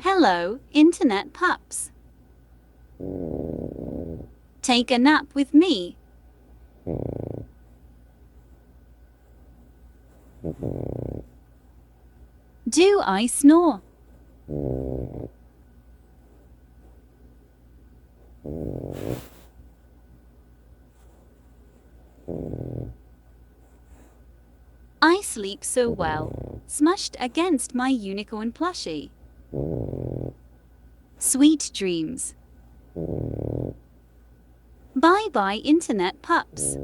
Hello, Internet pups. Take a nap with me. Do I snore? I sleep so well, smushed against my unicorn plushie. Sweet dreams. Bye-bye, Internet pups.